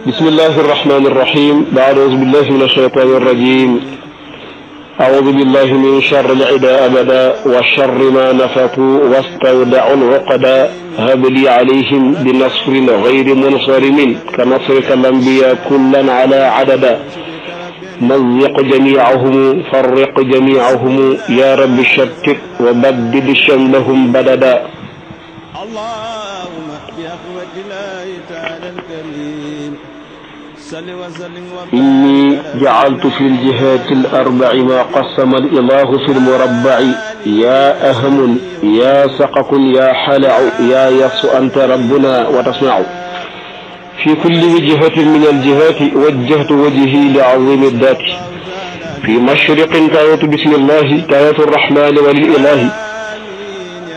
بسم الله الرحمن الرحيم بعد أعوذ بالله من الشيطان الرجيم أعوذ بالله من شر العدا أبدا وشر ما نفثوا واستودعوا العقدا هب لي عليهم بنصر غير منصرم كنصرك الأنبياء كلا على عددا مزق جميعهم فرق جميعهم يا رب شتت وبدد شملهم بددا اللهم بأقوة الله تعالى الكريم صل وسلم إني جعلت في الجهات الأربع ما قسم الإله في المربع يا أهم يا سقق يا حلع يا يس أنت ربنا وتصنع في كل وجهة من الجهات وجهت وجهي لعظيم الذات في مشرق تايت بسم الله تايت الرحمن وللإله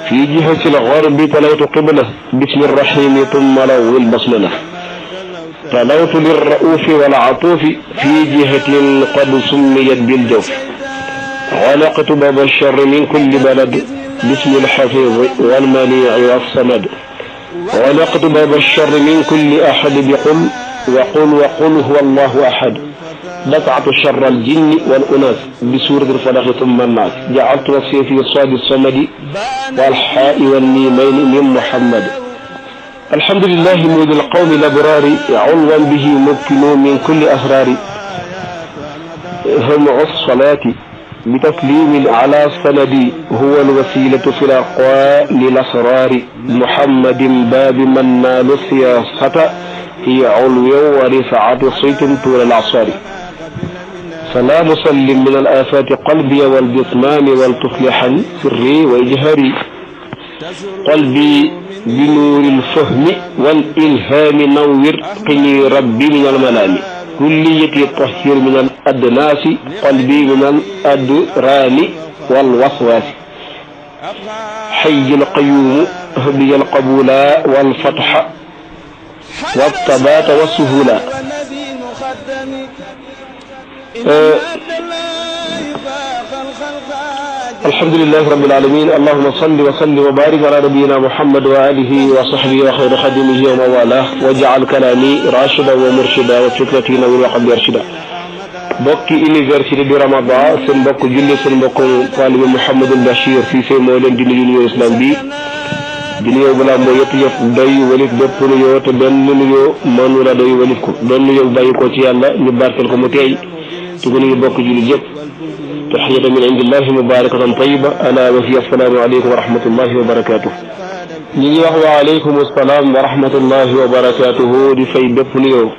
في جهة الغرب تلوت قبله باسم الرحيم ثم لو البسملة تلوت للرؤوف والعطوف في جهة قد سميت بالجوف غلقت باب الشر من كل بلد باسم الحفيظ والمنيع والصمد غلقت باب الشر من كل أحد بقل وقل هو الله أحد دفعت شر الجن والأناس بسورة الفلق ثم الناس جعلت وصي في صاد الصمد والحاء والميمين من محمد الحمد لله مولد القوم الأبرار علوا به مكنوا من كل أسرار هم الصلاة بتسليم على سندي هو الوسيلة في الأقوال للأسرار محمد باب من نال السياسة هي علو ورفعة صيت طول الأعصار فلا مسلم من الآفات قلبي والجثمان والتصلحا سري وإجهاري قلبي بنور الفهم والإلهام نور قني ربي من الملام كليتي طهير من الأدناس قلبي من الأدران والوسواس حي القيوم هدي القبول والفتح والثبات والسهولة الحمد لله رب العالمين اللهم صل وسلم وبارك على نبينا محمد وآله وصحبه وخير خدمه وموالاه واجعل كلامي راشدا ومرشدا وفكرتي نور وقلبي أرشدا bokki université du Ramadan seen mbokk julli seen mbokk taalibe Mouhamadou Bachir Cissé moo leen di nuyu nuyoo islam bi di nuyoo balaa moo yëpp yëpp doy walit bépp nuyoo te benn nuyoo mënu la doy walit ko doon nuyoo bàyyi ko ci yàlla ñu barkeel ko mu teey te ko nuyu bokk julli yëpp taxiyatan min indillahi mubarakatan tayyiba ala wa hiya assalaamu aleykum wa rahmatullahi wa barakatuh ñi ngi wax wa aleykum assalaam wa rahmatullahi wa barakatuhu di fay bépp nuyoo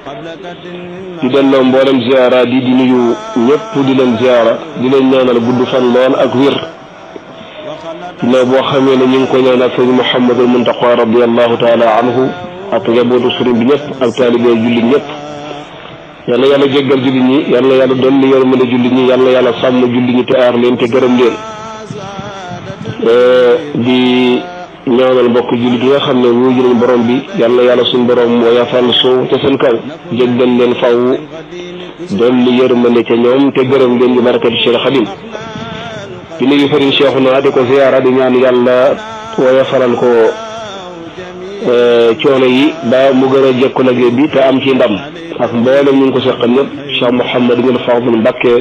di delloo mboolem ziara di nuyu ñëpp di leen ziara di leen ñaanal gudd fan lool ak wér ginnaaw boo xamee ne ñu ngi ko ñaanal sëñ Mouhamadul Muntaqa radiyallahu taala anhu ak njabootu sëriñ bi ñëpp ak taalibe jullit ñëpp yàlla yàlla jéggal jullit ñi yàlla yàlla dolli yërmande jullit ñi yàlla yàlla sàmm jullit ñi te aar leen te gërëm leen di ñaanal mbokk jullit yi nga xam ne wuyu nañ borom bi yàlla yàlla suñu borom moo yafal suuf te seen kaw jéggal leen faw dolli yërmande ca ñoom te gërëm leen ñu barakati Cheikh Khadim di nuyu Sëriñ Cheikhouna di ko ziyaara di ñaan yàlla woyofalal ko coono yi ba mu gën a jekku liggéey bi te am ci ndam ak mboolem ñu ngi ko seqal ñëpp Cheikh Mouhamed ibn Fadl Mbacké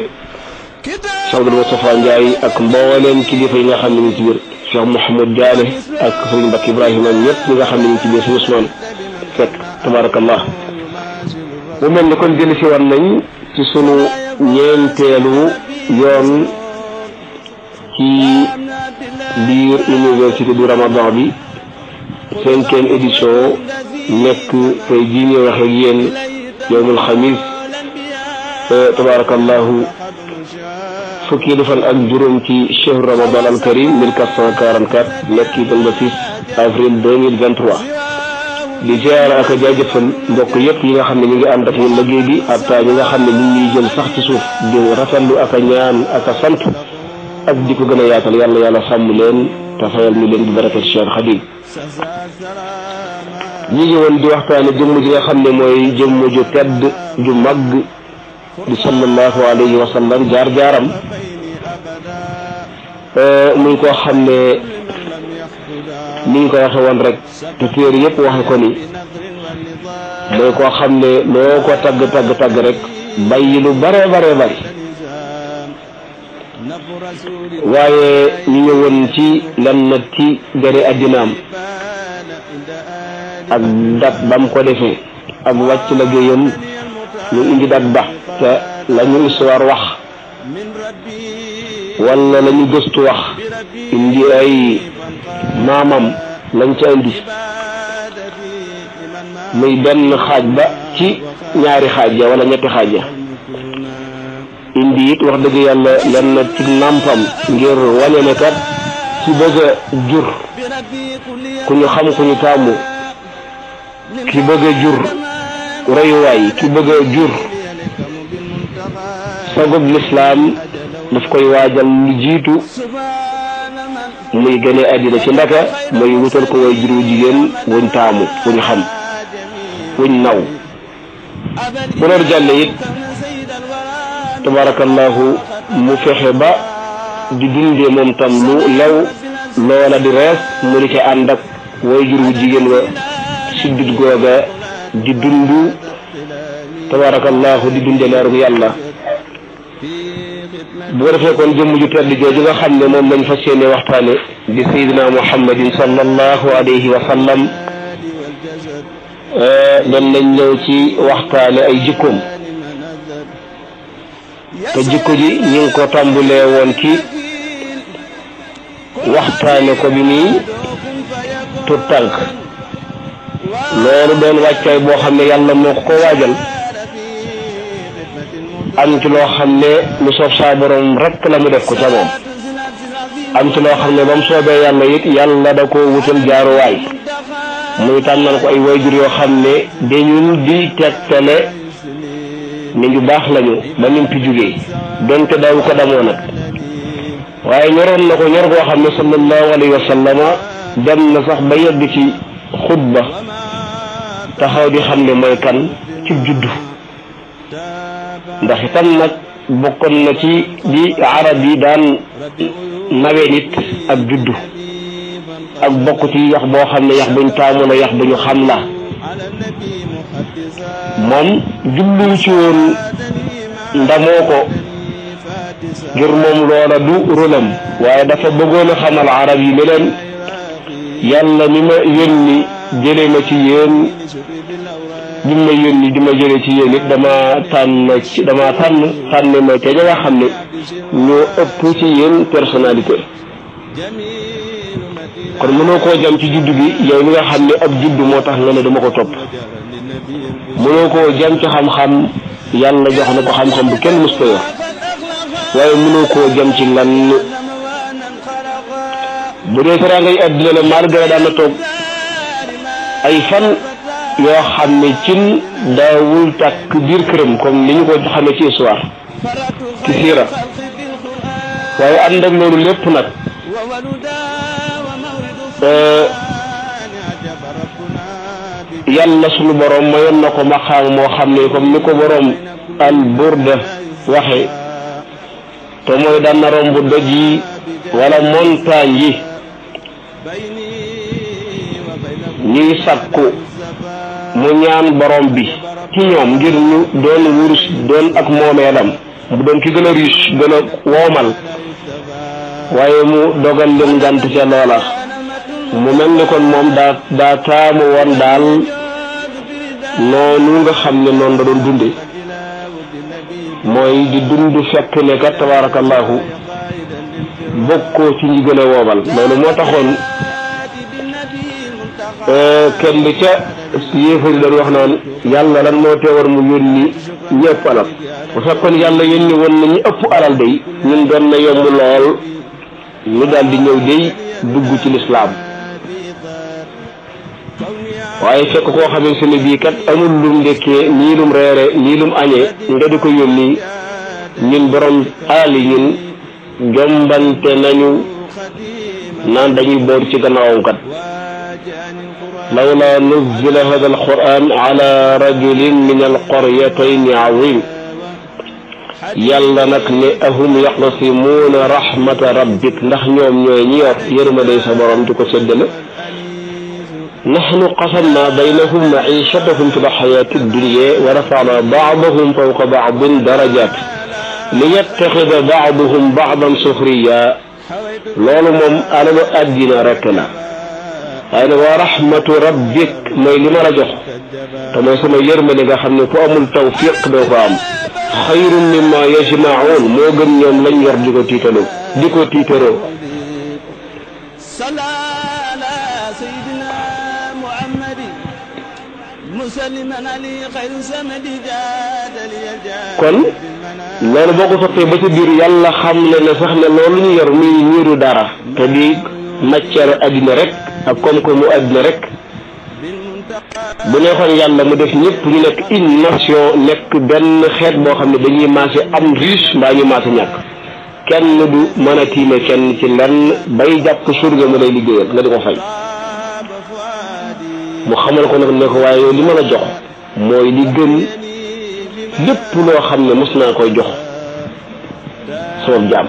Cheikh Abdou Moustapha Ndiaye ak mboolem kilifa yi nga xam ne ñu ci biir Cheikh Mouhamed Diané ak Sëriñ Mbacké Ibrahima ñëpp ñi nga xam ne ñu ci biir Sëriñ Ousmane fekk tabarakallah mu mel ni kon jëli si war nañ ci sunu ñeenteelu yoon ci biir université du Ramadan bi 5e édition nekk tey jii ñuy wax ak yéen yowmul xamis tabarakallahu fukki fan ak juróom ci chehru Ramadan al karim 1444 nekk ba le 6 avril 2023 di ziara ak a jaajëfal mbokk yëpp yi nga xam ne ñu ngi ànd ak ñun liggéey bi ak ñi nga xam ne ñu ngi jël sax ci suuf di rafetlu ak a ñaan ak a sant ak di ko gën a yaatal yàlla yàlla sàmm leen te fayal ñu leen di barakat Cheikh Khadim ñi ngi woon di waxtaane jëmm ji nga xam ne mooy jëmm ju tedd ju màgg di sallallahu alayhi wa sallam jaar-jaaram muy koo xam ne ni ñu ko waxe woon rek te téere yëpp waxe ko ni mooy koo xam ne loo ko tagg rek bàyyi lu bare bari waaye ñu ñëwoon ci lan nag ci gane addinaam ak dat bam ko defee ak wàcc liggéeyam ñu indi dat ba te la ñu histoire wax wala la ñu gëstu wax indi ay maamam lañ ca indi muy benn xaaj ba ci ñaari xaaj ya wala ñetti xaaj ya indi it wax dëgg yàlla lenn ci nàmpam ngir wane ne kat ci bëgg a jur ku ñu xam ku ñu taamu ki bëgg a jur royuwaay ki bëgg a jur sagub lislaam daf koy waajal lu jiitu muy gëne àddina ci ndaka muy wutal ko way juru jigéen wuñ taamu wuñ xam wuñ naw bu loolu jàlle it tabarakallahu mu fexe ba di dundee moom tam lu lew loola di rees mu di ca ànd ak way jur wu jigéen wa siddit googa di dundu tabarakallahu di dunde leeru yàlla bu defee kon jëmm ju tedd jooju nga xam ne moom lañ fas yéene waxtaane di sayyidina muhammadin sallallahu alayhi wa sallam doon nañ ñëw ci waxtaane ay jikkoom te jikko ji ñu ngi ko tàmbulee woon ci waxtaane ko bi nii tut tànk loolu doon wàccaay boo xam ne yàlla moo ko waajal am ci loo xam ne lu soob saa borom rek la mu def ko ca moom am ci loo xam ne ba mu soobee yàlla it yàlla da ko wutal jaaruwaay muy tànnal ko ay wayjur yoo xam ne dañu di tegtale ni ñu baax lañu ba nim fi jógee donte daw ko damoo nag waaye ñoroon na ko ñor goo xam ne sallallahu alayhi wa sallama dem na sax ba yegg ci xutba taxaw di xam ne mooy kan ci juddu ndax itam nag bokkoon na ci li arab yi daan nawe nit ak juddu ak bokk ci yax boo xam ne yax buñ taamu la yax bu ñu xam la moom jubluñ ci woon ndamoo ko ngir moom loola du rôlam waaye dafa bëggoon a xamal arab yi ne leen yàlla mi ma yónni jëlee ma ci yéen bi ma yónni di ma jëlee ci yéen it dama tànn ma ca ña nga xam ne ñoo ëpp ci yéen personnalité kon mënoo koo jam ci juddu gi yow mi nga xam ne ab juddu moo tax nga ne dama ko topp mënoo koo jam ci xam-xam yàlla jox na ko xam-xam bu kenn musta yor waaye mënoo koo jam ci lan bu dee tera ngay addina la malgré daan na toog ay fan yoo xam ne cin daawul tàkk biir këram comme ni ñu ko xamee ci histoire ci siira waaye ànd ak loolu lépp nag yàlla sunu borom mayoon na ko maqaam moo xam ne comme ni ko borom al burda waxe te mooy daan na romb doj yi wala montagne yi ñuy sakku mu ñaan borom bi ci ñoom ngir ñu doon wurus doon ak moomeelam mu doon ki gën a riche gën a woomal waaye mu dogal leen ngant ca loola mu mel ni kon moom daa taamu woon daal noonu nga xam ne noonu la doon dunde mooy di dund fekk ne kat tabarakallahu bokkoo ci ñi gën a woobal loolu moo taxoon kenn ca yéefari doon wax naan yàlla lan moo teewar mu yónni ñëpp alal bu fekkoon yàlla yónni woon na ñu ëpp alal day ñun doon na yomb lool ñu daal di ñëw day dugg ci lislaam waaye fekk koo xamante ne bii kat amul lum ndekkee nii lum reere nii lum añee nga di ko yónni ñun borom alal yi ñun jombante nañu naan dañuy boor ci gannaawam kat lawla nuzila hada alquran ala rajulin min alqaryatayn azim yàlla nag ne ahum yaqsimuuna rahmata rabbik ndax ñoom ñooy ñi yor yërmande sa borom di ko séddale nahnu qasamna baynahum maishatahum fi lxayaati dunya wa rafana baadahum fawqa baadin darajat liyattaxida baaduhum baadan suxriya loolu moom alalu àddina rek la waaye nag wa rahmatu rabbik mooy li ma la jox te mooy sama yërmande nga xam ne ku amul tawfiq doo ko am xayrun mimma yajmaun moo gën ñoom lañ yor di ko tiitaloo di ko tiitaroo kon loolu boo ko sottee ba ci biir yàlla xam le ne sax ne loolu ñu yor muy niiru dara te di matière addina rek ak koom-koomu addina rek bu neexoon yàlla mu def ñëpp ñu nekk une nation nekk benn xeet boo xam ne dañuy maase am riche mbaa ñu maase ñàkk kenn du mën a tiime kenn ci lenn bay jàpp surga mu lay liggéeyal nga di ko fay mu xamal ko nag ne ko waaye yow li ma la jox mooy li gën lépp loo xam ne mos naa koy jox sama jaam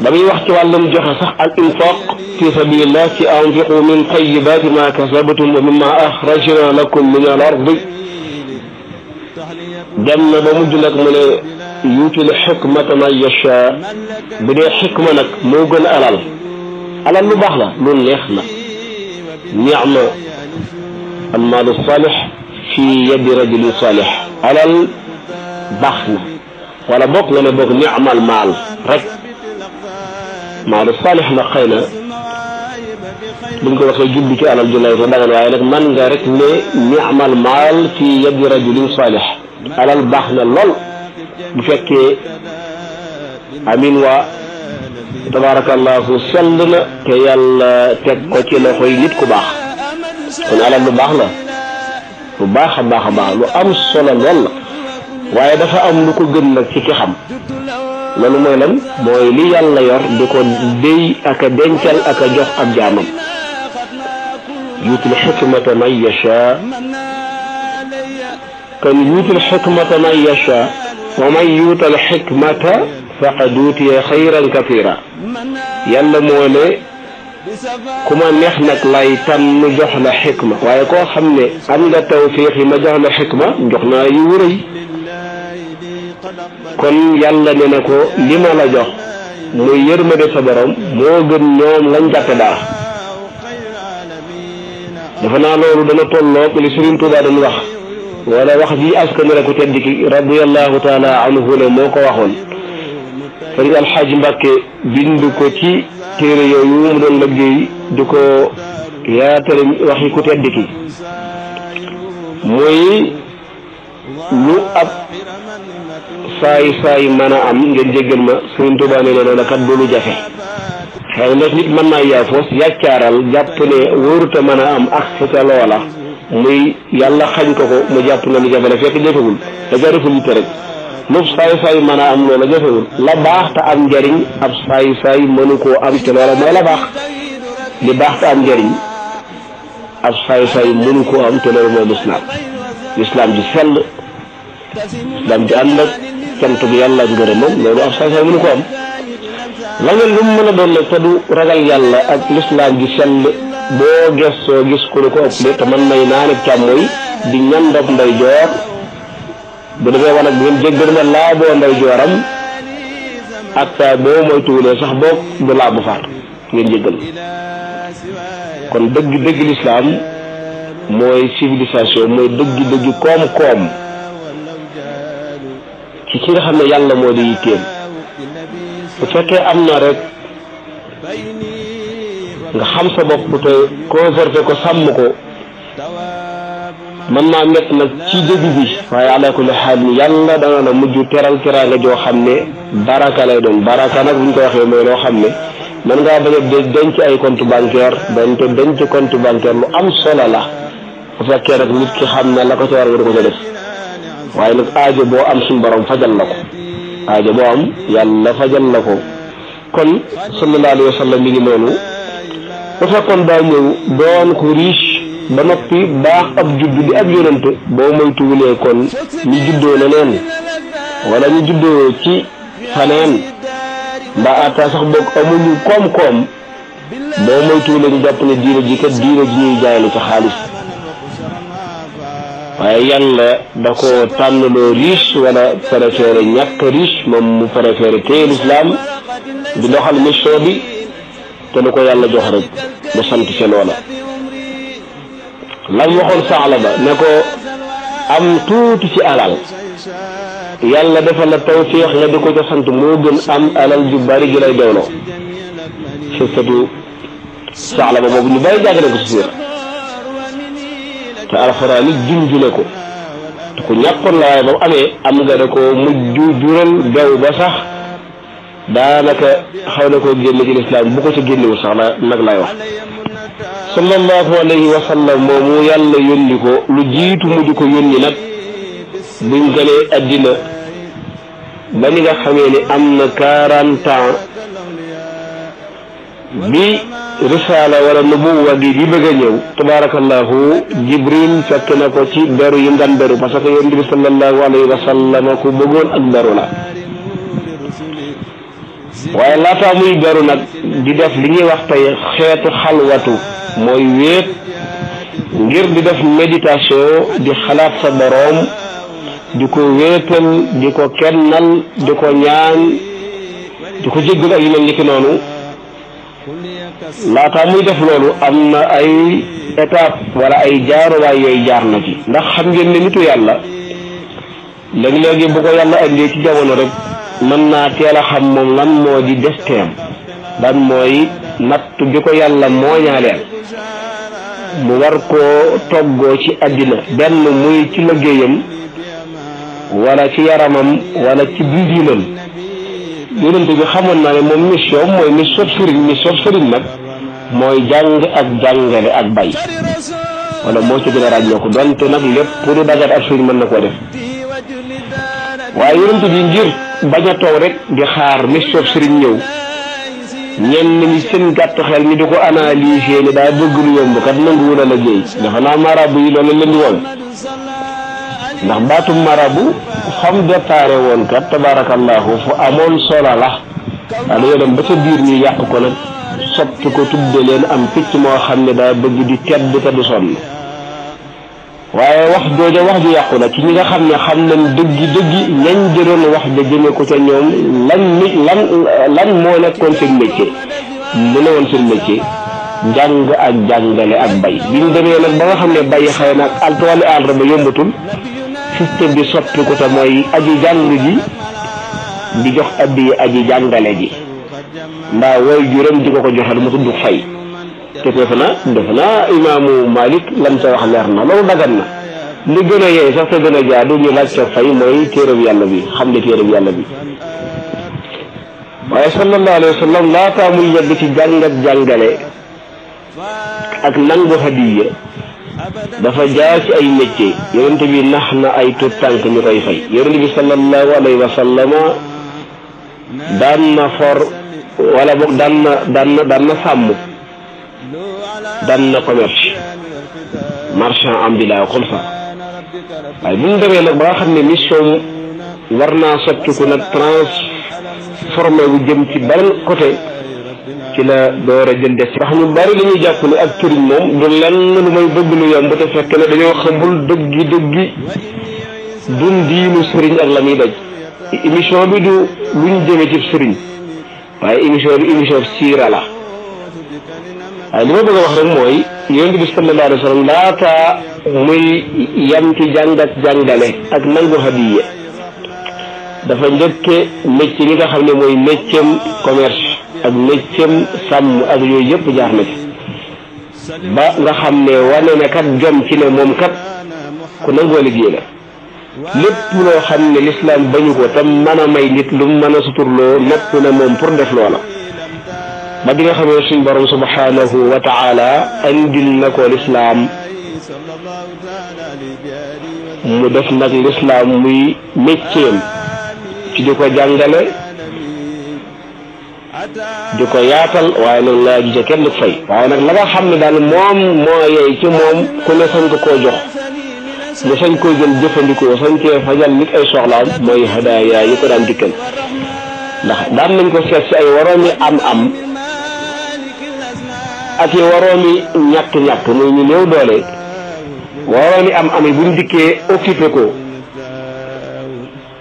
ba muy wax ci wàllum joxe sax al infaq fi sabilillah ci anfiqu min tayyibati ma kasabtum wa mimma akhrajna lakum min al ardi dem na ba mujj nag mu ne yuutil xikmata man yasha bu dee xikma nag moo gën alal lu baax la lu neex la ni'ma al maalu salih fi yadi rajulin salih alal baax na wala bokk nga ne bokk ni'mal maal rek maalu salih nag xëy na buñ ko waxee jublu ci alal ju lay ko dagal waaye nag man nga rek ne ni'mal maal fi yadi rajulin salih alal baax na lool bu fekkee amin waa tabarakallahu sell na te yàlla teg ko ci loxoy nit ku baax kon alal lu baax la lu baax a baax a baax lu am solo lool la waaye dafa am lu ko gën nag ci ki xam loolu mooy lan mooy li yàlla yor di ko déy ak a dencal ak a jox ab jaamam yuutil xikmata man yasha kon yuutil xikmata man yasha wa man yuutal xikmata faqad uutiya xayran katira yàlla moo ne ku ma neex nag lay tànn jox la xikma waaye koo xam ne am nga tawfiix yi ma jox la xikma jox naa yu wërëy kon yàlla ne na ko li ma la jox muy yërmande sa borom moo gën ñoom lañ jàppe dara dafa naa loolu dana tolloog li Sëriñ Tuubaa dañ wax wala wax ji askan la ko tedd ki radiyallahu taala anhu ne moo ko waxoon Sëriñ Alxaaji Mbàkke bind ko ci téere yooyu mu doon liggéey di ko yaatale waxi ku tedd ki muy lu ab saay mën a am ngeen jéggal ma Sëriñ Tuubaa nee na loolu kat du lu jafe xëy na nit mën naa yaafoos yàccaaral jàpp ne wóoruta mën a am ak ca loola muy yàlla xañ ko mu jàpp ne lu jafe la fekk jafewul da ca deful yitte rek lu saay mën a am loola jafewul la baax te am njariñ ab saay mënu koo am te loola mooy la baax li baax te am njariñ ab saay mënu koo am te loolu mooy lislaam ji sell lislaam ji ànd ak cant bi yàlla ak ngërëmam loolu ab saay mënu ko am la ngeen lu mu mën a doon nag te du ragal yàlla ak lislaam ji sell boo gestoo gis ku ne ko ëpp te man may naa nekk càmmooy di ñan ndob nday joor bu demee wan ak bu ngeen jéggal ma laa boo nday jooram ak saa boo mooy tuulee sax boo du laa bu faat ngeen jéggal kon dëgg lislaam mooy civilisation mooy dëgg koom-koom ci ki nga xam ne yàlla moo di yitteem bu fekkee am na rek nga xam sa bopp te conserver ko sàmm ko mën naa mett nag ci début bi waaye ala kulli xaal ni yàlla dana la mujj teral teraanga joo xam ne baraka lay doon baraka nag bu ñu ko waxee mooy loo xam ne mën ngaa bañ a denc ay compte bancaire donte denc compte bancaire lu am solo la bu fekkee rek nit ki xam ne la ko ci war nga ko ca def waaye nag aajo boo am suñu borom fajal la ko aajo boo am yàlla fajal la ko kon sallallahu alayhi wa sallam mi ngi noonu bu fekkoon daa ñëw doon ko riche ba noppi baax ab juddu di ab yonante boo moytuwulee kon ñu juddoo leneen wala ñu juddoo ci faneen mbaa ata sax boog amuñu koom-koom boo moytuwul ñu jàpp ne diine ji kat diine ji ñuy jaay la ci xaalis waaye yàlla da ko tànnaloo riche wala préféré ñàkk riche moom mu préféré téye l'islam di doxal mission bi te lu ko yàlla jox rek mu sant ci loola lam waxoon Saalaba ne ko am tuuti ci alal yàlla defal la tawfiix nga di ko ca sant moo gën am alal ju bari gi lay doyloo xisatu Saalaba boobu ñu bari jàng nañ ko ci siir te alxuraan yi junjule ko te ku ñàkkoon la waaye ba mu amee am nga da ko mujj jural gaw ba sax daanaka xaw na koo génne ci lislaam bu ko ci génnewul sax la nag lay wax sallallahu alayhi wa sallam moomu yàlla yónni ko lu jiitu mu di ko yónni nag buñ gënee addina ba ni nga xamee ni am na 40 ans bi risaala wala nubuwa gi di bëgg a ñëw tabarakallahu jibril fekk na ko ci beru yi ngan beru parce que yonent bi sallallahu alayhi wa sallam ku bëggoon ak beru la waaye laataa muy beru nag di def li ñuy wax tey xeetu xalwatu mooy wéet ngir di def méditation di xalaat sa boroom di ko wéetal di ko kennal di ko ñaan di ko jéggal ak yu mel ni ki noonu laataa muy def loolu am na ay étape wala ay jaaruwaay yooyu jaar na ci ndax xam ngeen ne nitu yàlla léegi-léegi bu ko yàlla andee ci jamono rek mën naa teel a xam moom lan moo di destin dan mooy natt bi ko yàlla mooñaaleel mu war koo toggoo ci àddina benn muy ci liggéeyam wala ci yaramam wala ci bidiinam yonente bi xamoon naa ne moom mission mooy mission sëriñ nag mooy jàng ak jàngale ak bay wala moo ci gën a ràññoo ko donte nag lépp pour dagat ak sëriñ mën na koo def waaye yonente bi ngir bañ a toog rek di xaar mission sëriñ ñëw ñenn ñi seen gàtt xel mi di ko analyser ni daa bëgg lu yomb kat nanguwul a liggéey dafa naa marabu yi loolu leen di woon ndax baatum marabu fam déparé woon kat tabarakallahu fu amoon solo la dañoo dem ba ca biir ñu yàq ko nag soppi ko tudde leen am picc moo xam ne daa bëgg di tedd te du sonn waaye wax jooja wax ju yàqu la ci ñi nga xam ne xam nañ dëggi ñañ jëloon wax ja jëme ko ca ñoom lan moo nekkoon seen métier mu ne woon seen métier njàng ak jàngale ak bay bi ñu demee nag ba nga xam ne bay xëy na ak tooli àll ba yombatul système bi soppi ko te mooy aji jàng ji di jox addi aji jàngale ji mbaa woy juróom di ko joxal mu tudd fay te defe naa imaamu Malik lam ca wax leer na loolu dagan na li gën a yeey sax te gën a jaadu ñu laaj ca fay mooy téereb yàlla bi xam ne téereb yàlla bi waaye sallallahu alayhi wa sallam laataa muy yegg ci jàngat jàngale ak nangu hadiya dafa jaar ci ay métier yonente bi nax na ay tut tànk ñu koy fay yonente bi sallallahu alayhi wa sallama daan na for wala boog daan na sàmm daan na commerce marchand ambulant comme ça waaye bu ñu demee nag ba nga xam ne mission war naa sottiku nag transformé bu jëm ci beneen côté ci la door a jël des ndax ñu bari li ñuy jàpp ni ak turiñ moom du lenn lu may bëgg lu yomb te fekk ne dañoo xamul dëggi dun diinu sëriñ ak la muy daj émission bi du luñ jëme ci sëriñ waaye émission bi émission siira la waaye li ma bëgg a wax rek mooy yonent bi sallallahu alayhi wa sallam laata muy yam ci jàngat jàngale ak nangu hadiya dafa njëkke métier li nga xam ne mooy métier commerce ak métier sàmm ak yooyu yëpp jaar na ci ba nga xam ne wane ne kat jom ci ne moom kat ku nangoo liggéey la lépp loo xam ne l'islam bañu ko te mën a may nit lu mën a suturloo nekk na moom pour def loola ba di nga xam ne suñ borom subhanahu wa taala andil na ko l'islam mu def nag l'islam muy métier ci di ko jàngale di ko yaatal waaye nag laa gise kenn du fay waaye nag la nga xam ne daal moom moo yey ci moom ku ne sañ ko koo jox mu sañ koo jël jëfandikoo sañ cee fajal nit ay soxlaam mooy hadaaya yi ko daan dikkal ndax daan nañ ko seet si ay waroomi am ak i waroomi ñàkk muy ñu néew doole waroomi am buñ dikkee occupé ko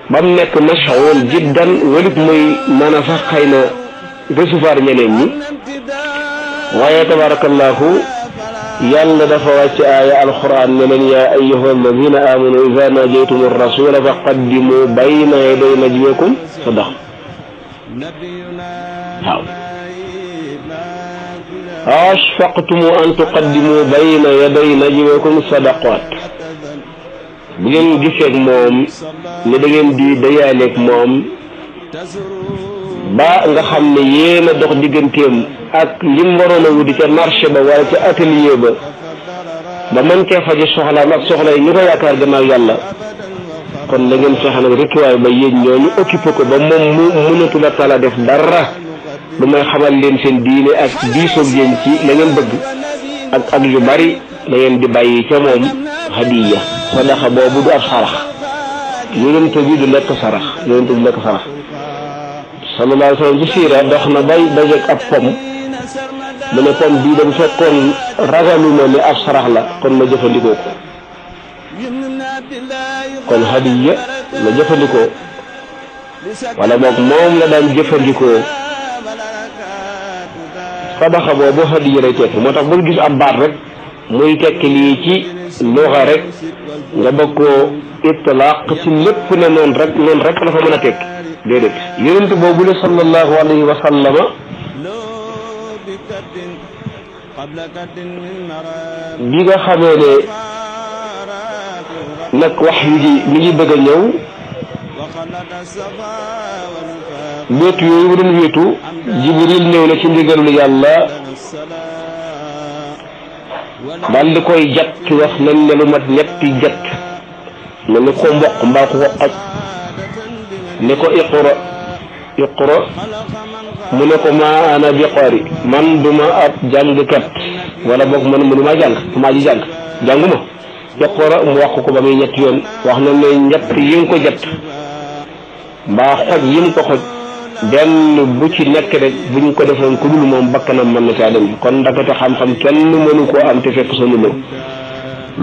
ba mu nekk mashghul jiddan walit muy mën a sax xëy na recevoir ñeneen ñi waaye tabarakallahu yàlla dafa wàcc aaya alquran ne leen yaa ayyuha alladina amanu ida najaytum arrasula faqaddimu bayna yaday najwikum sadaqa waaw ashfaqtum an tuqaddimu bayna yaday najwikum sadaqat bu ngeen gisee moom ne da ngeen di dayaaleeg moom ba nga xam ne yéen a dox digganteem ak lim waroon a wuti ca marché ba wala ca atelier ba mën cee faje soxlaam ak soxla yi ñu ko yaakaar gannaaw yàlla kon la ngeen fexe nag rëkkiwaay ba yéen ñooñu occupé ko ba moom mu mënatu la tala def dara lu may xamal leen seen diine ak diisoog yéen ci la ngeen bëgg ak yu bari la ngeen di bàyyi ca moom hadiya sadaxa boobu du ab sarax yonent bi du lekk sarax sallallahu alayhi wa sallam ci siira dox na bay dajeeg ab pom mu ne pom bii dem fekkoon ragalu ma ne ab sarax la kon ma jëfandikoo ko kon hadiya ma jëfandikoo wala boog moom la daan jëfandikoo sadaxa boobu hadiya lay tekki moo tax bul gis ab baat rek muy tekki lii ci luxa rek nga bëgg koo itlaaq ci lépp ne noonu rek la fa mën a tekki déedéet yonent boobu la sallallahu alayhi wa sallama bi nga xamee ne nag wax yu ji mi ngi bëgg a ñëw wéetu yooyu mu doon wéetu Jibril ñëw na ci ndigalul yàlla daal di koy jat wax nañ ne lu mat ñetti jat ne ni ko mboq mbaa ko xaj ne ko iqra mu ne ko ma ana bi qari man duma ab jàngkat wala boog man mënuma jàng maa ji jànguma iqra mu wax ko ba muy ñetti yoon wax na ne ñett yi nga ko jat mbaa xoj yi mu ko xoj benn bu ci nekk rek buñ ko defoon ku dul moom bakkanam mën na caa dem kon ndakate xam-xam kenn mënu koo am te fekk sonu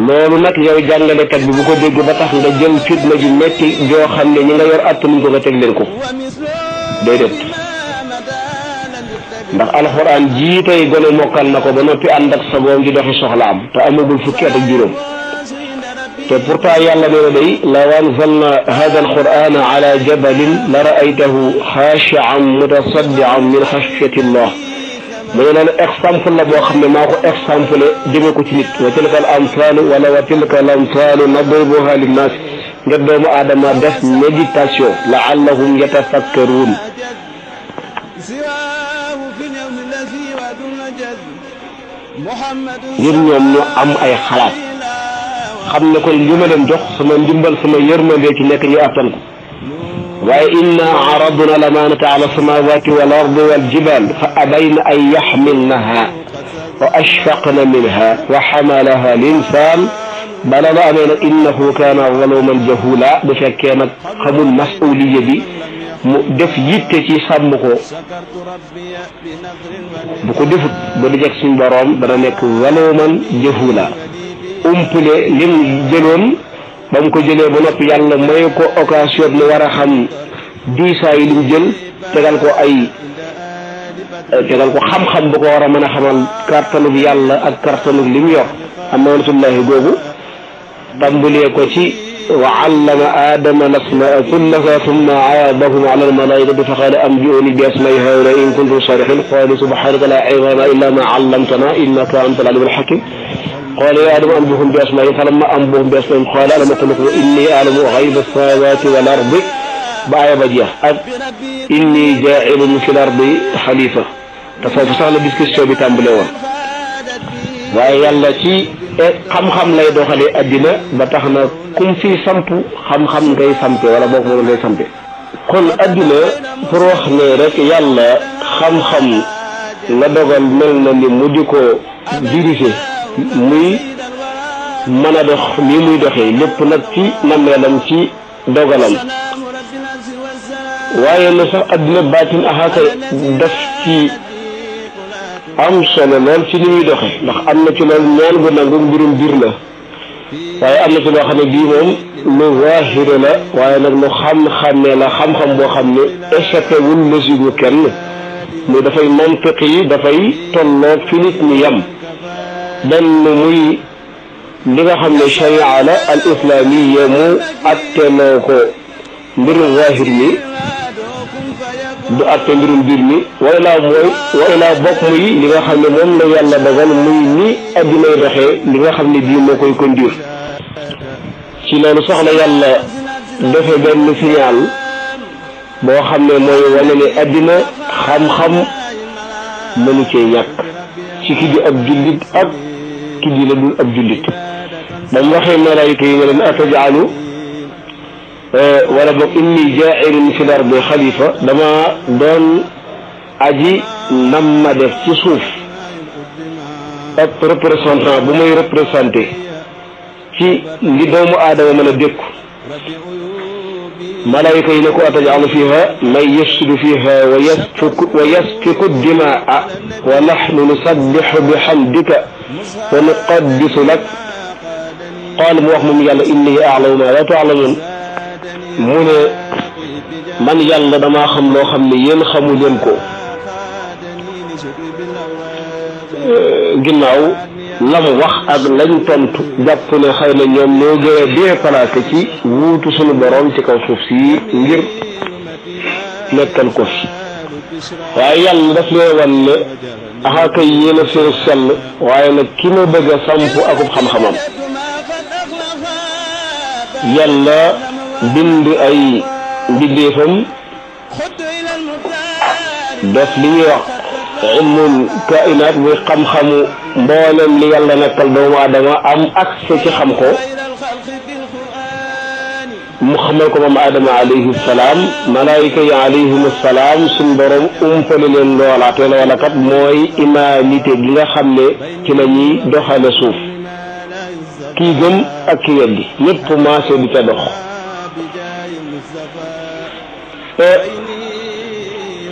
loolu nag yow jàngalekat bi bu ko dégg ba tax nga jël fitna ju metti joo xam ne ñi nga yor attanuñ ko nga teg leen ko déedéet ndax alxuraan jii tey gone mokkal na ko ba noppi ànd ak sagoom di doxi soxlaam te amagul fukki at ak juróom te pourtant yàlla nee na day law anzalna hada alqurana ala jabalin la raaytahu xaashian mutasaddian min xashyati llah mu ne loolu exemple la boo xam ne maa ko exemple jëme ko ci nit wa tilka al amsalu wala wa tilka al amsalu nadribuha linnaas ngir doomu aadama def méditation laallahum yatafakkaruun ngir ñoom ñu am ay xalaat xam ne kon li ma leen jox sama ndimbal sama yërmande ci nekk ñu attan ko waaye inna aradna lamanata ala samawati wal ardi wal jibal fa abayna an yaxmilnaha wa ashfaqna minha wa xamalaha linsan bala la amee nag innahu kaana zaluman jahula bu fekkee nag xamul masuliya bi mu def yitte ci sàmm ko bu ko defut ba di jeg suñ boroom dana nekk zaluman jahula umpule lim jëloon ba mu ko jëlee ba noppi yàlla may ko occasion mu war a xam diisaa yi lim jël tegal ko xam-xam bu ko war a mën a xamal kartanug yàlla ak kartanug lim yor amanatullahi googu tàmbulee ko ci wa allama aadama al-asmaa kullaha thumma aradahum ala al-malaikati fa qala anbi'uni bi asma'i haula in kuntum sadiqin qalu subhanaka la ilma lana illa ma allamtana innaka anta al-alim al-hakim قال يا آدم أنبئهم بأسمائهم فلما أنبئهم بأسمائهم قال ألم أقل لكم إني أعلم غيب السماوات والأرض بآية بديعة إني جاعل في الأرض خليفة تصوف سهل discussion bi tàmbale woon waaye yàlla ci xam-xam lay doxalee addina ba tax na kum fi samp xam-xam ngay sampe wala boog moom ngay sampe kon addina pour wax ne rek yàlla xam-xam la dogal mel na ni mu di ko diriger muy mën a dox nii muy doxee lépp nag ci nameelam ci dogalam waaye na sax adduna baatin axaaka def ci am solo lool ci ni muy doxe ndax am na ci loolu ñaan gu nangu mbirum biir la waaye am na ci loo xam ne bii moom lu zaahir la waaye nag lu xam-xamee la xam-xam boo xam ne échappé wul logique kenn muy dafay mantiq yi dafay tolloo fi nit ñi yem benn muy li nga xam ne sharia la al islamiya mu atteloo ko mbirum zaahir mi du atte mbirum biir mi way laa bokk muy li nga xam ne moom la yàlla dogal muy ni addinay doxee li nga xam ne bii moo koy conduire ci loolu soxla yàlla defe benn signal boo xam ne mooy wane ne addina xam-xam mënu cee ñàkk ci ki di ab jullit ak ki di la dul ab jullit ba mu waxee malaayika yi nga leen atajalu wala boog inni jaa'ilun fil ardi xalifa dama doon aji nam ma def ci suuf ab représentant bu may représenté ci li doomu aadama mën a dékku malaayika yi ne ko atajalu fiha man yafsidu fiha wa yasfiku dimaa wa nahnu nusabbihu bihamdika wa nuqaddisu lak qaal mu wax moom yàlla inni a'lamu ma la ta'lamun mu ne man yàlla damaa xam loo xam ne yéen xamu leen ko ginnaaw la mu wax ak lañ tontu jàpp ne xëy na ñoom ñoo gën a déplacé ci wuutu suñu borom ci kaw suuf si ngir nekkal ko fi waaye yàlla daf lee wan ne axa kay yéen a seen sell waaye nag ki ma bëgg a samp akub xam-xamam yàlla bind ay mbindeefam def li ñuy wax ilmul kainaat muy xam-xamu mboolem li yàlla nekkal doomu aadama am accès ci xam ko mu xamal ko moom Adama alayhi salaam malaayika yi alayhim salaam suñ borom umpale leen loola te loola kat mooy humanité gi nga xam ne ci la ñuy doxale suuf kii gëm ak ki weddi ñëpp maase di ca dox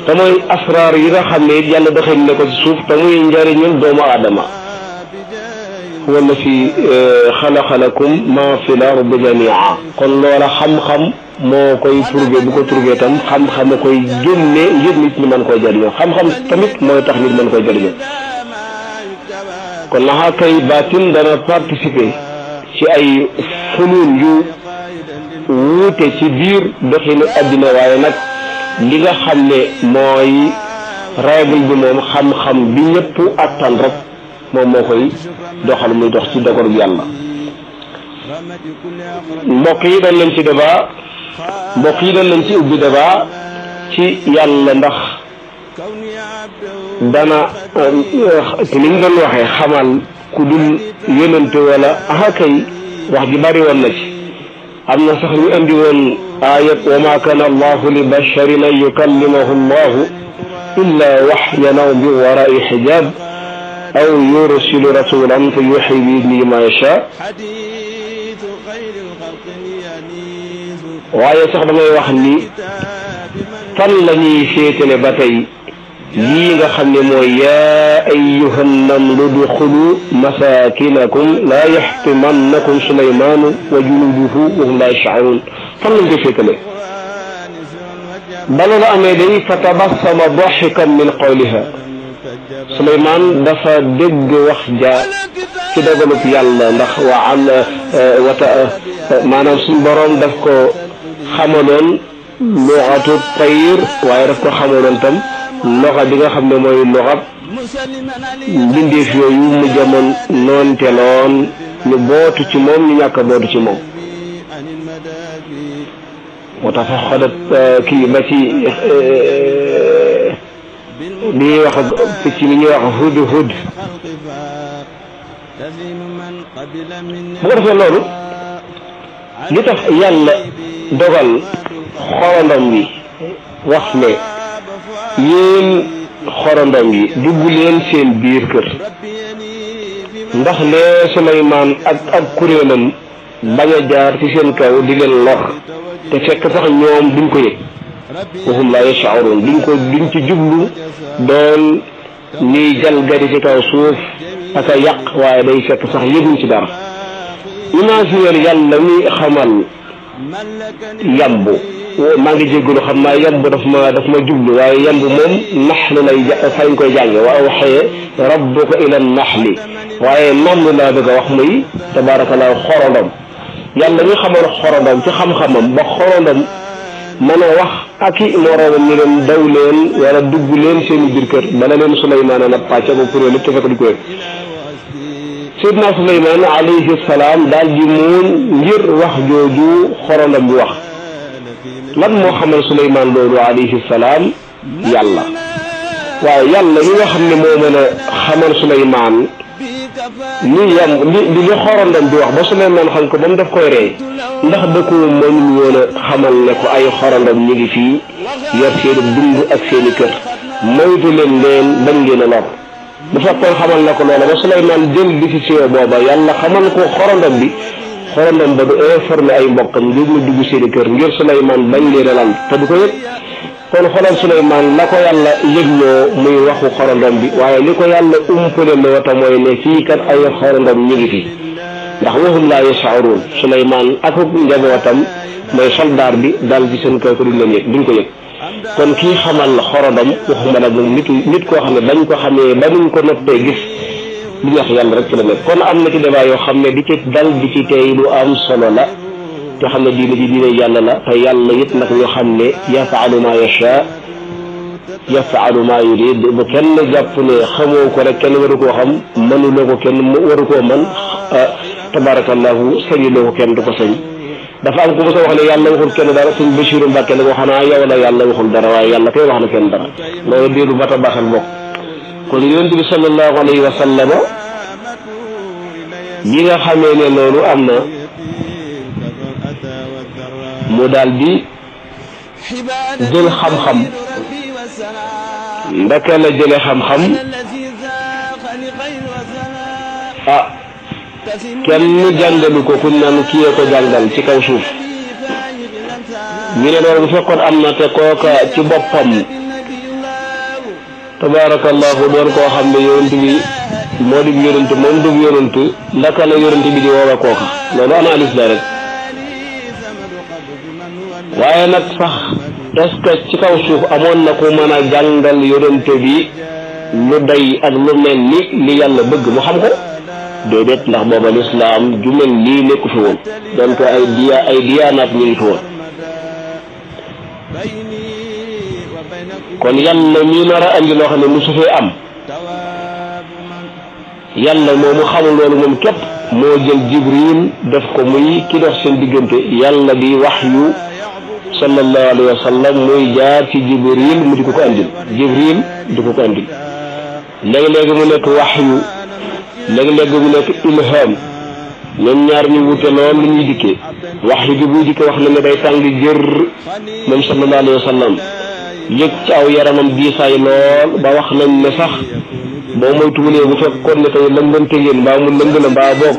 te mooy asraar yi nga xam ne it yàlla doxee ne ko ci suuf te muy njëriñul doomu aadama huwa alladi xalaqa lakum ma fi l ardi jamia kon loola xam-xam moo koy turge bu ko turgee tam xam-xam a koy génne ngir nit ñi mën koy jëriñoo xam-xam tamit mooy tax nit mën koy jëriñoo kon naxaa kay baatin dana participer ci ay funun yu wuute ci biir doxinu addina waaye nag li nga xam ne mooy règle bi moom xam-xam bi ñëpp attan rek moom moo koy doxal muy dox ci dogalu yàlla mbokk yi dañ leen ci débat ci ubbi débat ci yàlla ndax dana te ni ñu doon waxee xamal ku dul yonente wala kay wax ji bari woon na ci am na sax ñu indi woon ayat wa ma kana allahu li basharin an yukallimahu allahu illa waxyan aw min warai xijab aw yursilu rasulan fa yuxyi bi idnihi ma yacha waaye sax damay wax ni fan la ñuy féetale ba tey lii nga xam ne mooy yaa ayyuha nnamlu duxulu masakinakum laa yaxtimannakum suleymaanu wa junuduhu wa hum laa yash'uruun fan lañ koy féetale ba loolu amee day fa tabassama daxikan min qawliha Suleymaan dafa dégg wax ja ci dogalub yàlla ndax maanaam suñu boroom daf ko xamaloon luxatu tayr waaye daf ko xamaloon tam loxa bi nga xam ne mooy loxab mbindeef yooyu mu jamoon noonteloon ñu bootu ci moom ñu ñàkk a bootu ci moom moo tax fa xodat kii ba ci li ñuy wax picc mi ñuy wax hud hud bu ko defee loolu li tax yàlla dogal xorondom bi wax ne yéen xorondom yi dugg leen seen biir kër ndax lee Suleymaan ak kuréelam bañ a jaar ci seen kaw di leen lor te fekk sax ñoom duñ ko yëg wa hum laa yash'uruun duñ ci jublu doon ñuy jalgati ci kaw suuf ak a yàq waaye day fekk sax yëguñ ci dara. imaginer yàlla mi xamal yamb maa ngi jégalu xam naa yamb daf ma jublu waaye yamb moom naxli lay fañ koy jànge wa awxee rabbuka ila naxli waaye namlu laa bëgg a wax muy tabaarakallaahu xorondom yàlla mi xamal xorondom ci xam-xamam ba xorondom mën a wax ak i moroomam ñu leen daw leen wala dugg leen seen biir kër bala leen Suleymaan nag pàcce ko pour lépp te fekk di ko yëg Seydina Suleymaan alayhi salaam daal di muuñ ngir wax jooju xorondom bi wax lan moo xamal Suleymaan loolu alayhi salaam yàlla waaye yàlla mi nga xam ne moo mën a xamal Suleymaan li xorondom bi wax ba Suleymaan xam ko ba mu def koy rey ndax da ko mënul woon a xamal ne ko ay xorondom ñu ngi fii yor seeni dund ak seeni kër moytu leen bañ leen a lor bu fekkoon xamal na ko loola ba Suleymaan jël décision booba yàlla xamal ko xorondom bi xorondom ba du informé ay mbokkam ngir ñu dugg seeni kër ngir Suleymaan bañ leen a lal te du ko yëg kon xoolal Suleymaan la ko yàlla yëgloo muy waxu xorondom bi waaye li ko yàlla umpale loo ta mooy ne fii kat ay xorondom ñu ngi fi ndax wahum laa yash'uruun Suleymaan ak njabootam mooy soldaar bi dal ci seen kaw ko duñ leen yëg duñ ko yëg kon kii xamal xorondom waxuma la moom nit koo xam ne bañ ko xamee ba nuñ ko noppee gis li ñu wax yàlla rek ci la nekk kon am na ci débat yoo xam ne di ci dal di ci tey lu am solo la te xam ne diine ji diine yàlla la te yàlla it nag ñu xam ne yafaalu ma yasha yafaalu ma yurid bu kenn jàpp ne xamoo ko rek kenn waru koo xam mënuloo ko kenn waru koo mën tabarakallahu sañuloo ko kenn du ko sañ dafa am ku ma sa wax ne yàlla waxul kenn dara suñ Basiiru Mbàkke la ko xanaa yow la yàlla waxul dara waaye yàlla kay wax na kenn dara loolu déelu bata baxal bokk kon yonent bi sallallahu alayhi wa sallam yi nga xamee ne loolu am na mu daal di jël xam-xam ndaka la jële xam-xam kenn jàngalu ko ku naan kiyee ko jàngal ci kaw suuf ñu ne loolu bu fekkoon am na te kooka ci boppam tabaarakallahu doon koo xam ne yonent bi moo di yonent moom du yonent ndaka la yonent bi di woowa kooka loolu analyse la rek waaye nag sax est-ce que ci kaw suuf amoon na ku mën a jàngal yonent bi lu day ak lu mel ni li yàlla bëgg mu xam ko déedéet ndax booba lislaam ju mel lii nekku fi woon donc ay diyaanaat ñu ngi fi woon kon yàlla mii nar a andi loo xam ne musu fee am yàlla moomu xamul loolu moom képp moo jël Jibril def ko muy ki dox seen diggante yàlla di waxyu sallallahu alayhi wa sallam muy jaar ci Jibril mu di ko andil Jibril di ko andil léegi-léegi mu nekk waxyu léegi-léegi mu nekk ilham ñoom ñaar ñu wute lool lu ñuy dikkee waxyu bi buy dikkee wax na ne day tàng jër moom sallallahu alayhi wa sallam yëg ci aw yaramam diisaay lool ba wax nañ ne sax boo moytuwulee bu fekkoon ne tey lëmbante ngeen mbaa mu lëmb la mbaa boog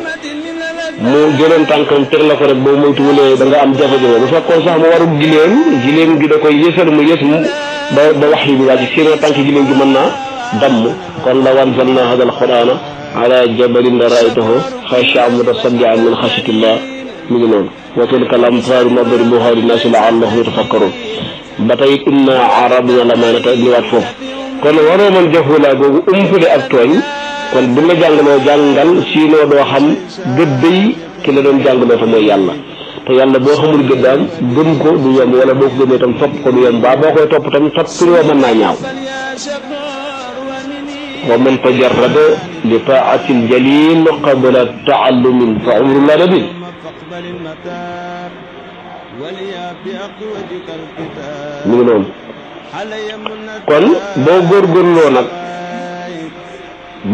mu jëloon tànkam teg la ko rek boo moytuwulee da nga am jafe-jafe bu fekkoon sax mu warul gileem gi da koy yësal mu yës ba wax yi bi wàcc sinon tànk gileem gi mën naa damm kon la wanzalna hada alqurana ala jabalin la raaytahu xashi'an mutasaddi'an min xashyatillah mi ngi noonu wa tilka al-amthaalu nadribuha linnaasi la'allahum yatafakkaruun ba tey inna aradna l-amaanata ñëwaat foofu kon waroo man jafulaa googu umpule ak tooñ kon bu la jàngaloo jàngal siinoo doo xam gëddëy ki la doon jàngaloo te mooy yàlla te yàlla boo xamul gëddaam gëm ko du yomb wala boo ko gëmee tam topp ko du yomb baa boo koy topp tam toppiloo mën naa ñaaw wa man tajarrada li taa'ati al-jalil qabla ta'allumin fa umru la nabil mi ngi noonu kon boo góorgóorloo nag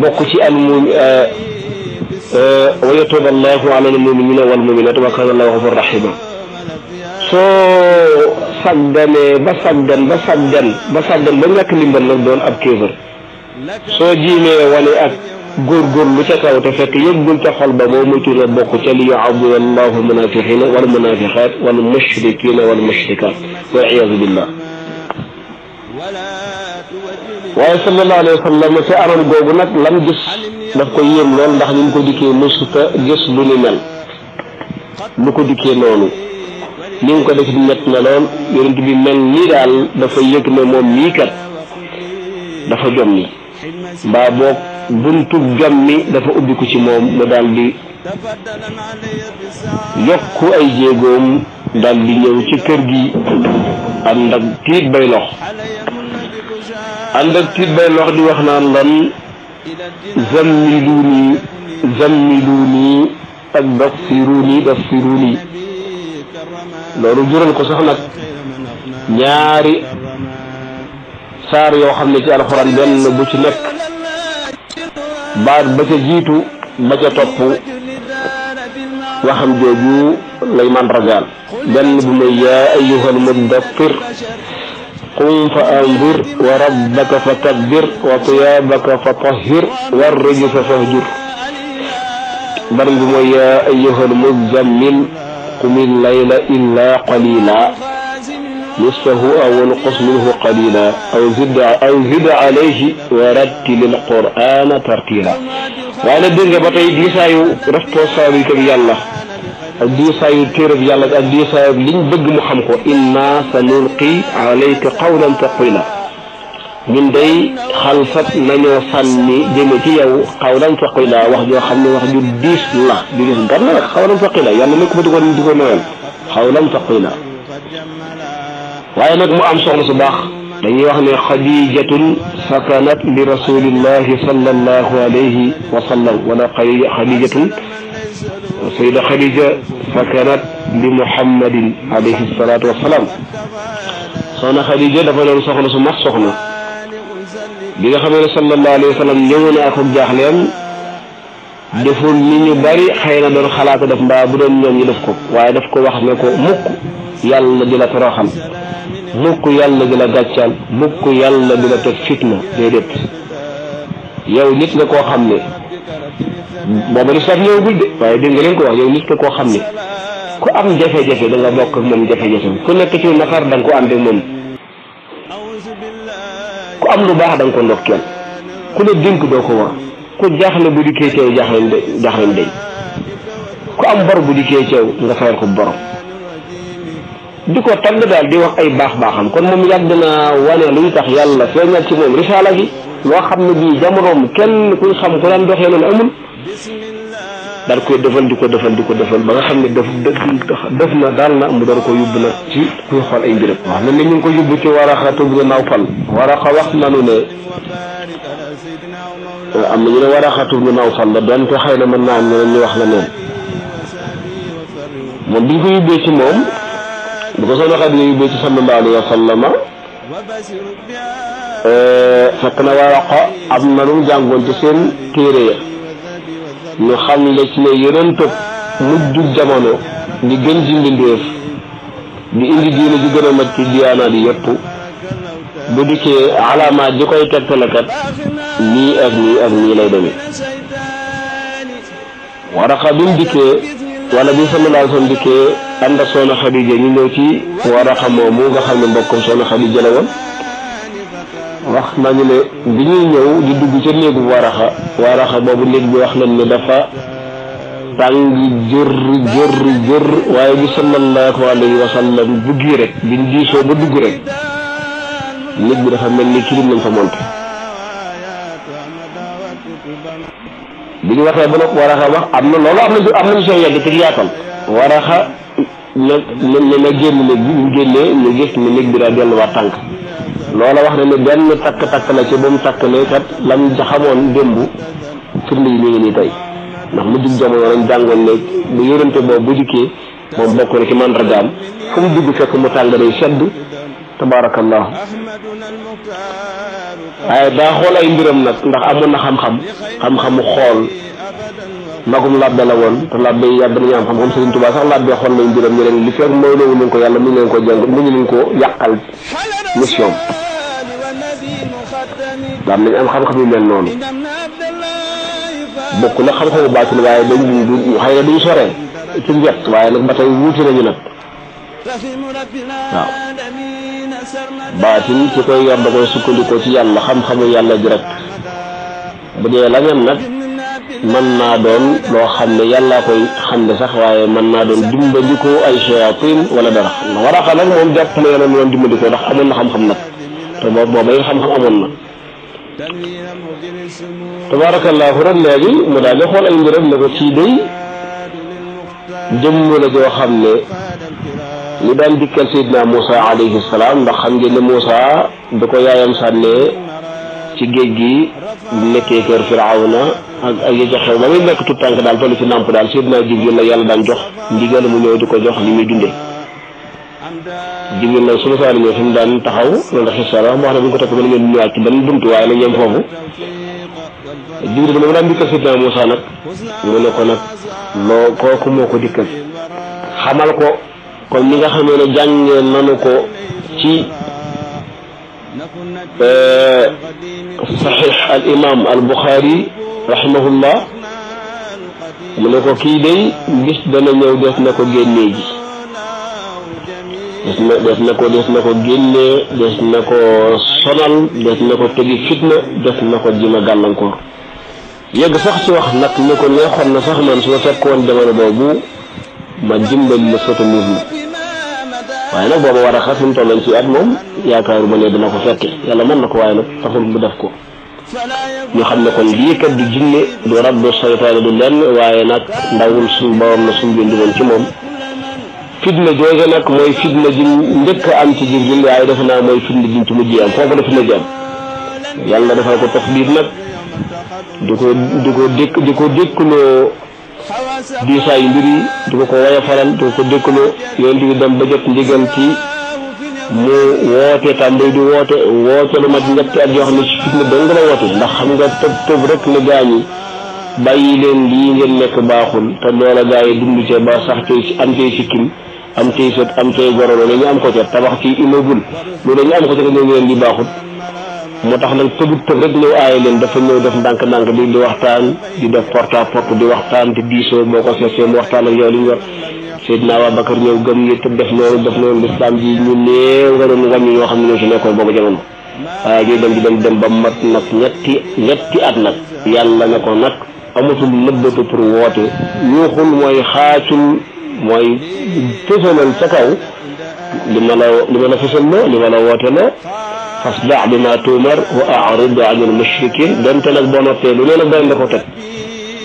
bokk ci al wa yatuubu allahu ala al-muminina wal muminat wa kana allahu ghafurur rahima soo sagganee ba ñàkk ndimbal nag doon ab kéefër soo jiimee wane ak góorgóorlu ca kaw te fekk yëggul ca xol ba moo muytu la bokk ca li yu'adhiba allahu al-munafiqina wal munafiqat wal mushrikina wal mushrikat wal iyaazu billah waaye sallallahu alayhi wa sallam ca anam googu nag lam gis daf ko yéem lool ndax ni mu ko dikkee mësuta gis lu ni mel lu ko dikkee noonu ni nga ko def di ñett na lool yonent bi mel nii daal dafa yëg ne moom mii kat dafa jommi mbaa boog buntub jommi dafa ubbiku ci moom mu daal di yokku ay jéegoom daal di ñëw ci kër gi ànd ak tiit bay lox di wax naan lan zammiluni ak daffiruni loolu jural ko sax nag ñaari saar yoo xam ne ci alxuraan benn bu ci nekk baat ba ca jiitu ba ca topp waxam jooju lay màndargaal benn bu may yaa ayyuhal muddaththir qum fa anzir wa rabbaka fa kabbir wa thiyaabaka fa tahhir war rijsa fahjur benn bu mooy yaa ayyuhal muzzammil qumil layla illa qalila nisfahu aw inqus minhu qalila aw zid alayhi wa rattilil qur'ana tartila waaye nag dégg nga ba tey diisaayu responsabilité bi yàlla ak diisaayu téereb yàlla ak diisaayu liñ bëgg mu xam ko inna sanulqi alayka qawlan thaqila ñun day xalsat nañoo sànni jëme ci yow qawlan thaqila wax joo xam ne wax ju diis la ju diis gan la nag qawlan thaqila yàlla nekk fa di ko noyal qawlan thaqila waaye nag mu am soxna su baax dañuy wax ne xadijatun sakanat li rasulillahi sallallahu alayhi wa sallam wala xadijatun sayida xadija sakanat li muhammadin alayhi salatu wasalaam soxna xadija dafa doon soxna su mat soxna bi nga xamee ne sallallahu alayhi wa sallam ñëw na ak jaaxleem deful ni ñu bari xëy na doon xalaata def mbaa bu doon ñoom ñu def ko waaye daf ko wax ne ko mukk yàlla di la toroxal mukk yàlla di la gàccal mukk yàlla di la teg fitna déedéet yow nit nga koo xam ne booba li sax ñëwagul de waaye dégg nga leen ko wax yow nit nga koo xam ne ku am jafe-jafe da nga bokk ak moom jafe-jafe ku nekk ci naqar da nga ko ànd ak moom ku am lu baax da nga ko ndokkeel ku la dénk doo ko war ku jaaxle bu dikkee ceew jaaxleen day ku am bor bu dikkee ceew nga fayal ko borom di ko tagg daal di wax ay baax-baaxam kon moom yàgg naa wane luy tax yàlla feeñal ci moom risaala gi loo xam ne bii jamonoom kenn kuñ xam ku daan doxee noonu amul daal koy defal di ko defal ba nga xam ne def na daal na mu door ko yóbbu na ci kuy xool ay mbiram wax na ne ñu ngi ko yóbbu ci Waraqa ibn Nawfal Waraqa wax nanu ne am na ñu ne Waraqa ibn Nawfal la doon ko xëy na mën naa am ne ñu wax la neen moom bi ñu ko yóbbee ci moom bu ko soxna Xadiija yóbbee ci sallallahu alayhi wa sallam fekk na Waraqa am na lu jàngoon ci seen téere ya ñu xam le ci ne yonent mujjug jamono di gën ci mbindeef di indi diine ji gën a mat ci diyaanaat yi yëpp bu dikkee alaamaat ji koy tegtalekat nii ak nii lay demee Waraqa bi mu dikkee wala bi sallallahu alayhi wa sallam dikkee ànd ak soxna Xadiija ñu ñëw ci Waraqa moomu nga xam ne mbokkum soxna Xadiija la woon wax nañu ne bi ñuy ñëw di dugg ca néegu Waraqa boobu néeg bi wax nañ ne dafa tàng jër waaye bi sallallahu alayhi wa sallam duggi rek biñ diisoo ba dugg rek néeg bi dafa mel ni kilim lañ fa monte bi ñu waxee ba nag Waraqa wax am na loolu am nañu soo yegg ci yaatal Waraqa na génn néeg bi ñu génnee ñu gis ne néeg bi daa delluwaat tànk loola wax na ne benn takk la ci ba mu takk ne kat lam xamoon démb firnde yi ñu ngi nii tey ndax mu jug jamono lañ jàngoon ne bu yërante boobu bu dikkee moom bokk na ci mandargaam fu mu dugg fekk mu tàng day sedd tabaarakallah waaye daa xool ay mbiram nag ndax amoon na xam-xamu xool magum labbe la woon te labbe yi yàgg nañu am xam-xam Sëriñ Tuubaa sax labbe xool nañ mbiram ñu leen li fekk mooy loolu leen ko yàlla mu ngi leen ko jàng mu ngi leen ko yàqal mission daam nañ am xam-xam yu mel noonu bokk na xam-xamu baatin waaye dañ xëy na duñ soree ci wet waaye nag ba tey wuute nañu nag waaw baatin ci koy yor da koy sukkandikoo ci yàlla xam-xamu yàlla direct bu dee la ngeen nag mën naa doon loo xam ne yàllaa koy xam ne sax waaye mën naa doon dimbandikoo ay shayatin wala dara Waraqa nag moom jàpp na yàlla doon dimbandikoo ndax amoon na xam-xam nag te booba yi xam-xam amoon na tabaarakallaahu rek léegi mu daal di xool ay mbiram ne ko ci day jëmm la joo xam ne li daan dikkal Seydina Moussa alayhi salaam ndax xam ngeen ne Moussa da ko yaayam sànnee ci géej gi nekkee kër Firawna ak ya joxe ba muy nekk tout tànk daal toll ci nàmp daal Seydina Jibril la yàlla daan jox ndigal mu ñëw di ko jox li muy dundee Jibril nag su ma saa ñëw fi mu daan taxaw loolu xisar wax ne bu ñu ko topp ba ngeen ñëwaat ci benn buntu waaye nag yem foofu Jibril dama daan dikkal Seydina Moussa nag mu ne ko nag loo kooku moo ko dikkal xamal ko kon li nga xamee ne jàngee nanu ko ci saxiix al imam al Buxaari rahimahullah mu ne ko kii day bis dana ñëw des na ko génnee ji des na ko génnee des na ko sonal des na ko tegi fitna des na ko jima gàllankoor yegg sax ci wax nag ne ko neexoon na sax man su ma fekkoon jamono boobu ma dimbali la soutenir la waaye nag booba war a xas mu tolloon ci at moom yaakaaru ma ne dina ko fekke yàlla mën na ko waaye nag taxul mu def ko ñu xam ne kon lii kat du jinne du rab du saytaane du lenn waaye nag ndawul suñu borom la suñu bind woon ci moom fitna jooju nag mooy fitna ji njëkk a am ci Jibril waaye defe naa mooy fitna ji ci mujj am foofu la fitna ji am yàlla defal ko taxdiir nag di ko dékkuloo diisaayu mbir yi di ko woya faral di ko dékkuloo yoon di dem ba jot ndigal ci mu woote tàmbali di woote lu mat ñetti at yoo xam ne ci fitna dong la woote ndax xam nga tëb rek ne gaañi bàyyi leen lii ngeen nekk baaxul te loola gaa yi dund ci ba sax tey am tey sikkim am tey sët am tey goro loolu ñu am ko ca tabax ci immeuble loolu ñu am ko ca ñëw leen li baaxul moo tax nag tëb rek ñëw aaye leen dafa ñëw def ndànk-ndànk di waxtaan di def porte à porte di waxtaan di diisoo boo ko seesee mu waxtaan ak yow li ñu war Seydina Abubakar ñëw gëm yi te def noonu lislaam ji ñu néew nga doon wàññi ñoo xam ne ñoo ci nekkoon boobu jamono waaye di dem ba mat nag ñetti at nag yàlla ne ko nag amatul nëbbatu pour woote yuuxul mooy xaacul mooy fësalal ca kaw li ma la fësalloo li ma la woote loo fasda' bimaa tu'mar wa a'rid 'anil mushrikiin donte nag boo noppee lu ne nag dañ la ko teg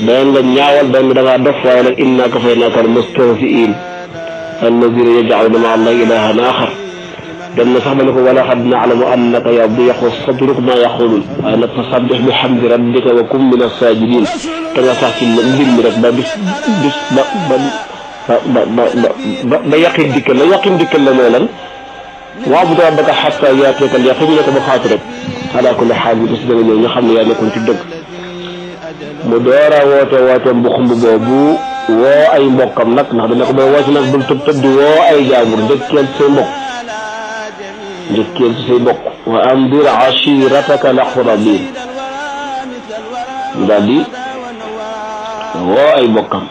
dañ la ñaawal dañ da ngaa dof waaye nag innaa kafaynaaka al-mustahzi'iin allaziina yaj'aluuna ma'a Allaahi ilaahan aaxar dem na sax ba ne ko wa laqad na'lamu annaka yadiiqu sadruka maa yaquuluun waaye nag fasabbih bihamdi rabbika wa kun mina saajidiin te nga sax ci mbir mi rek ba ba yaqin dikkal la mooy lan wa'bud rabbaka hattaa ya'tiyakal yaqiin ne ko ba faatu rek ala kulli xaal bi des danga ñëw ñu xam ne yaa nekkoon ci dëgg mu door a wooteem bu xumb boobu woo ay mbokkam nag ndax dana ko boo woo ci nag bul tëb di woo ay jaambur njëkkeel ci say mbokk wa andir ashirataka al-aqrabiin daal di woo ay mbokkam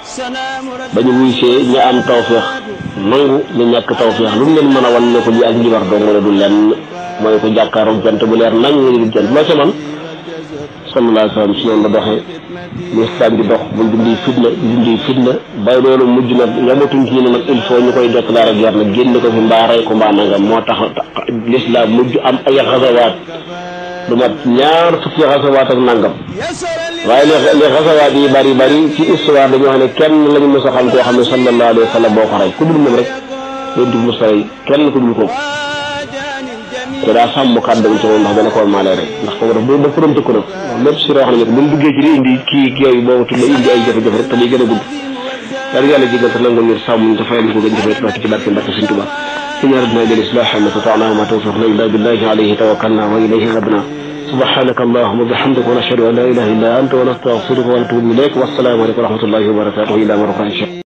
ba ñu wuysee ñu am tawféex nangu ñu ñàkk tawféex lu mu leen mën a wan ne ko lii ak njibar dong la du lenn mooy ko jàkkaaroog jant bu leer nañ ñu di jant loo ca man sallallahu alayhi wa sallam si noonu la doxee lislaam di dox bu dundi fitna bay loolu mujj nag yamatuñ ci ne nag il faut ñu koy déclarer guerre nag génn ko fi mbaa rey ko mbaa nangam moo tax lislaam mujj am ay xasawaat du mat 2 fukki xasawaat ak nangam waaye les xasawaat yi bari ci histoire dañoo xam ne kenn lañu mos a xam koo xam ne sallallahu alayhi wa sallam boo ko rey ku dul moom rek loolu di mos a rey kenn ku dul ko te daa sàmm kàddu ci moom ndax dana ko maa lay rek ndax kooku daf ko doon tëkku nag lépp si wax nañu ko buñ duggee ci di indi kii yooyu boobu tudd indi ay jafe-jafe rek te liy gën a gudd daal yàlla jégal te nangul ñu sàmm te fayal ko gën defee barke ci barke Sëñ Tuubaa إن أردنا إلى الإصلاح ما استطعنا وما توفيقنا إلا بالله عليه توكلنا وإليه غدنا سبحانك اللهم وبحمدك ونشهد أن لا إله إلا أنت ونستغفرك ونتوب إليك والسلام عليكم ورحمة الله وبركاته إلى مرة إن شاء الله